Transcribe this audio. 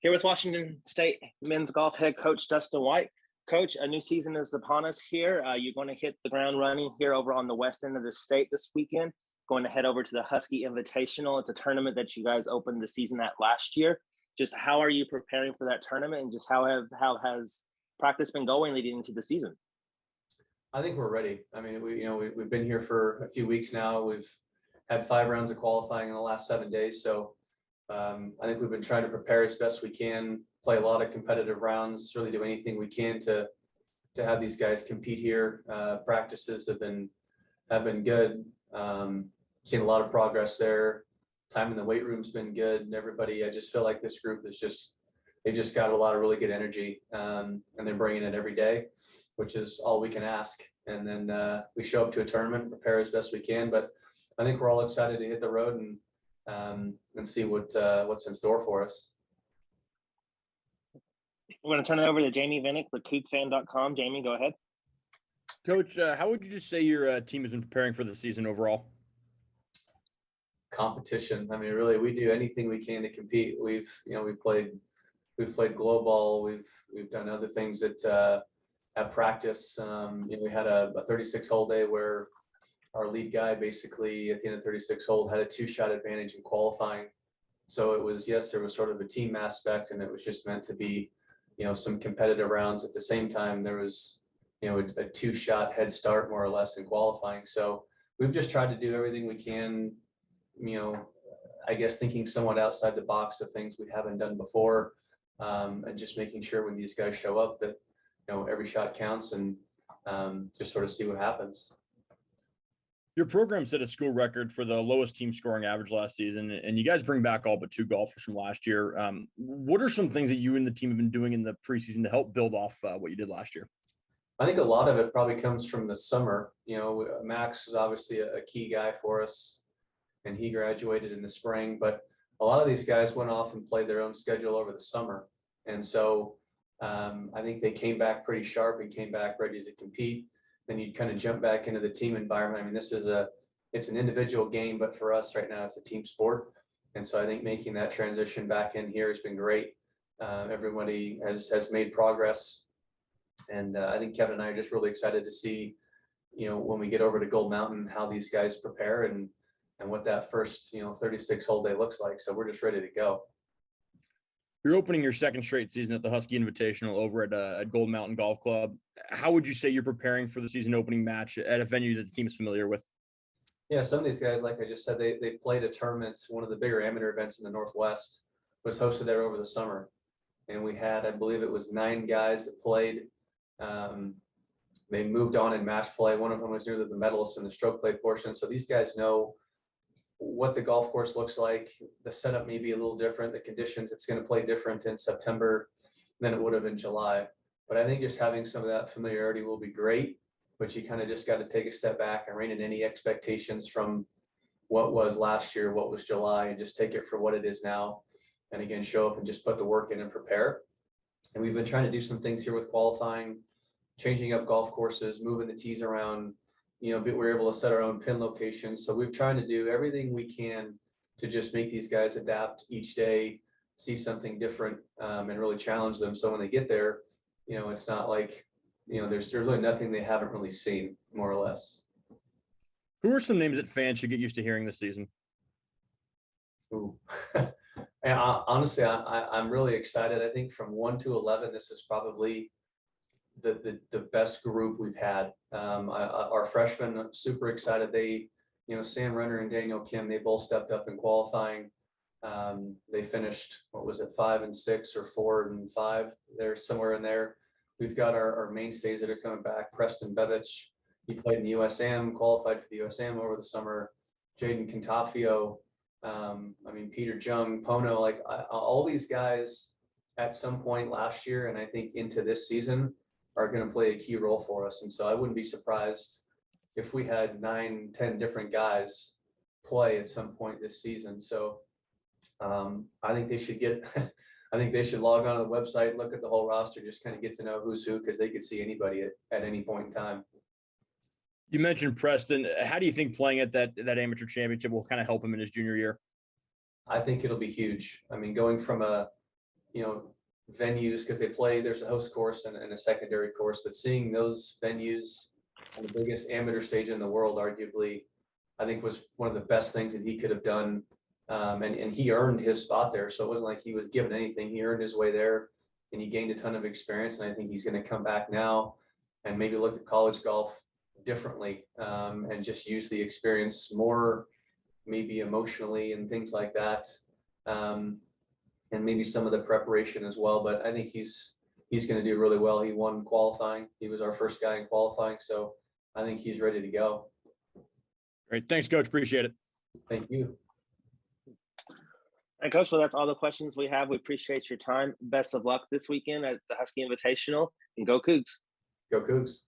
Here with Washington State men's golf head coach Dustin White. Coach, a new season is upon us here. You're going to hit the ground running here over on the west end of the state this weekend. Going to head over to the Husky Invitational. It's a tournament that you guys opened the season at last year. Just how are you preparing for that tournament, and just how has practice been going leading into the season? I think we're ready. I mean, we've been here for a few weeks now. We've had 5 rounds of qualifying in the last 7 days. So I think we've been trying to prepare as best we can, play a lot of competitive rounds, really do anything we can to have these guys compete here. Practices have been good. Seen a lot of progress there. Time in the weight room's been good, and everybody, I just feel like this group is they just got a lot of really good energy, and they're bringing it every day, which is all we can ask. And then we show up to a tournament, prepare as best we can. But I think we're all excited to hit the road and see what's in store for us. I'm going to turn it over to Jamie Vinnick with CougFan.com. Jamie, go ahead. Coach, how would you just say your team has been preparing for the season overall? Competition. I mean, really, we do anything we can to compete. We've played glow ball. We've done other things at practice. We had a 36-hole day where our lead guy basically at the end of 36 hole had a 2-shot advantage in qualifying. So it was, yes, there was sort of a team aspect, and it was just meant to be, some competitive rounds. At the same time, there was, a 2-shot head start more or less in qualifying. So we've just tried to do everything we can, I guess thinking somewhat outside the box of things we haven't done before, and just making sure when these guys show up that, every shot counts, and just sort of see what happens. Your program set a school record for the lowest team scoring average last season, and you guys bring back all but 2 golfers from last year. What are some things that you and the team have been doing in the preseason to help build off what you did last year? I think a lot of it probably comes from the summer. Max was obviously a key guy for us, and he graduated in the spring, but a lot of these guys went off and played their own schedule over the summer. And so I think they came back pretty sharp and came back ready to compete. Then you kind of jump back into the team environment. I mean, it's an individual game, but for us right now, it's a team sport. And so I think making that transition back in here has been great. Everybody has made progress. And I think Kevin and I are just really excited to see, when we get over to Gold Mountain, how these guys prepare and what that first, 36-hole day looks like. So we're just ready to go. You're opening your 2nd straight season at the Husky Invitational over at Gold Mountain Golf Club. How would you say you're preparing for the season opening match at a venue that the team is familiar with? Yeah, some of these guys, like I just said, they played a tournament. One of the bigger amateur events in the Northwest was hosted there over the summer. And we had, I believe it was 9 guys that played. They moved on in match play. One of them was near the medalist in the stroke play portion. So these guys know what the golf course looks like. The setup may be a little different. The conditions, it's going to play different in September than it would have in July. But I think just having some of that familiarity will be great. But you kind of just got to take a step back and rein in any expectations from what was last year, what was July, and just take it for what it is now. And again, show up and just put the work in and prepare. And we've been trying to do some things here with qualifying, changing up golf courses, moving the tees around. We're able to set our own pin locations. So we've tried to do everything we can to just make these guys adapt each day, see something different, and really challenge them. So when they get there, it's not like, there's really nothing they haven't really seen, more or less. Who are some names that fans should get used to hearing this season? Ooh. And honestly, I'm really excited. I think from 1 to 11, this is probably the best group we've had. Our freshmen are super excited. They, Sam Renner and Daniel Kim, they both stepped up in qualifying. They finished, 5 and 6 or 4 and 5? They're somewhere in there. We've got our mainstays that are coming back. Preston Bevich, he played in the USAM, qualified for the USAM over the summer. Jaden Cantafio, Peter Jung, Pono, all these guys at some point last year, and I think into this season, are going to play a key role for us. And so I wouldn't be surprised if we had 9, 10 different guys play at some point this season. So I think they should I think they should log on to the website, look at the whole roster, just kind of get to know who's who, because they could see anybody at any point in time. You mentioned Preston. How do you think playing at that amateur championship will kind of help him in his junior year? I think it'll be huge. I mean, going from a venues, because there's a host course and a secondary course, but seeing those venues on the biggest amateur stage in the world, arguably, I think was one of the best things that he could have done. And he earned his spot there. So it wasn't like he was given anything. He earned his way there, and he gained a ton of experience. And I think he's going to come back now and maybe look at college golf differently, and just use the experience more, maybe emotionally and things like that. And maybe some of the preparation as well. But I think he's going to do really well. He won qualifying. He was our first guy in qualifying. So I think he's ready to go. Great. Thanks, Coach. Appreciate it. Thank you. And Coach, well, that's all the questions we have. We appreciate your time. Best of luck this weekend at the Husky Invitational, and go Cougs. Go Cougs.